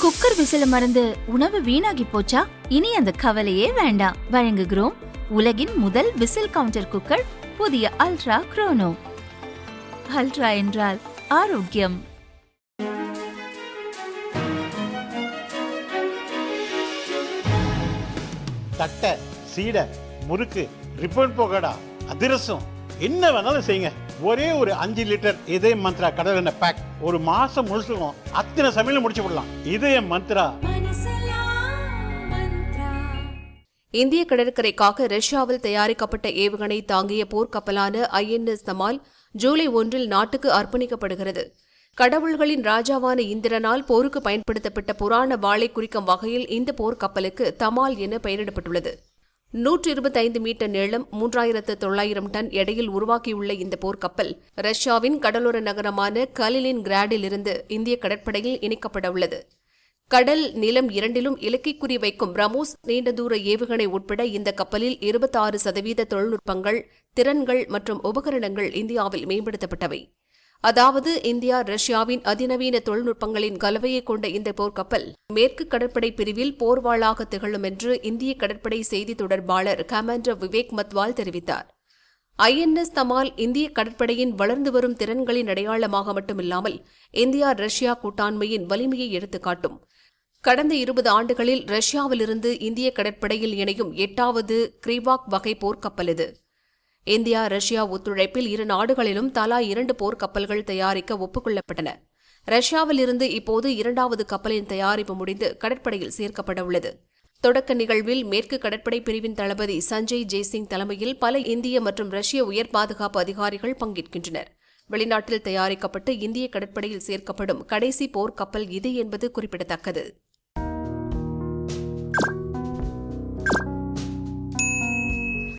Cooker விசில மறந்து உணவு வீணாகி போச்சா? இனி அந்த கவலையே வேண்டாம். வழங்குகிறோம் உலகின் முதல் விசில் கவுண்டர் குக்கர், புதிய அல்ட்ரா குரோனோ. அல்ட்ரா என்றால் ஆரோக்கியம். தட்டை, சீடை, முறுக்கு, ரிப்பன் பக்கோடா, அதிரசம், என்ன வேணாலும் செய்யுங்க. ஒரே ஒரு 5 லிட்டர் இதய மந்த்ரா கடல் எண்ணெய் பேக் ஒரு மாசம் முழுசுக்கும் அத்தனை சமையல முடிச்சு விடலாம். இதய மந்த்ரா. இந்திய கடற்கரைக்காக ரஷ்யாவில் தயாரிக்கப்பட்ட ஏவுகணை தாங்கிய போர்க்கப்பலான INS தமால் ஜூலை 1 நாட்டுக்கு அர்ப்பணிக்கப்படுகிறது. கடவுள்களின் ராஜாவான இந்திரனால் போருக்கு பயன்படுத்தப்பட்ட புராண வாளை குறிக்கும் வகையில் இந்த போர்க்கப்பலுக்கு தமால் என பெயரிடப்பட்டுள்ளது. 125 மீட்டர் நீளம், 3900 டன் எடையில் உருவாக்கியுள்ள இந்த போர்க்கப்பல் ரஷ்யாவின் கடலோர நகரமான கலினின் கிராடிலிருந்து இந்திய கடற்படையில் இணைக்கப்பட உள்ளது. கடல், நிலம் இரண்டிலும் இலக்கை குறிவைக்கும் பிரமோஸ் நீண்ட தூர ஏவுகணை உட்பட இந்த கப்பலில் 26% தொழில்நுட்பங்கள், திறன்கள் மற்றும் உபகரணங்கள் இந்தியாவில் மேம்படுத்தப்பட்டவை. அதாவது இந்தியா ரஷ்யாவின் அதிநவீன தொழில்நுட்பங்களின் கலவையை கொண்ட இந்த போர்க்கப்பல் மேற்கு கடற்படை பிரிவில் போர்வாளாக திகழும் என்று இந்திய கடற்படை செய்தி தொடர்பாளர் கமாண்டர் விவேக் மத்வால் தெரிவித்தார். INS தமால் இந்திய கடற்படையின் வளர்ந்து வரும் திறன்களின் அடையாளமாக மட்டுமில்லாமல் இந்தியா ரஷ்யா கூட்டாண்மையின் வலிமையை எடுத்துக்காட்டும். கடந்த 20 ஆண்டுகளில் ரஷ்யாவிலிருந்து இந்திய கடற்படையில் இணையும் 8வது கிரீவாக் வகை போர்க்கப்பல் இது. இந்தியா ரஷ்யா ஒத்துழைப்பில் இரு நாடுகளிலும் தலா 2 போர்க்கப்பல்கள் தயாரிக்க ஒப்புக்கொள்ளப்பட்டன. ரஷ்யாவில் இருந்து இப்போது 2வது கப்பலின் தயாரிப்பு முடிந்து கடற்படையில் சேர்க்கப்பட உள்ளது. தொடக்க நிகழ்வில் மேற்கு கடற்படை பிரிவின் தளபதி சஞ்சய் ஜெய்சிங் தலைமையில் பல இந்திய மற்றும் ரஷ்ய உயர் பாதுகாப்பு அதிகாரிகள் பங்கேற்கின்றனர். வெளிநாட்டில் தயாரிக்கப்பட்டு இந்திய கடற்படையில் சேர்க்கப்படும் கடைசி போர்க்கப்பல் இது என்பது குறிப்பிடத்தக்கது.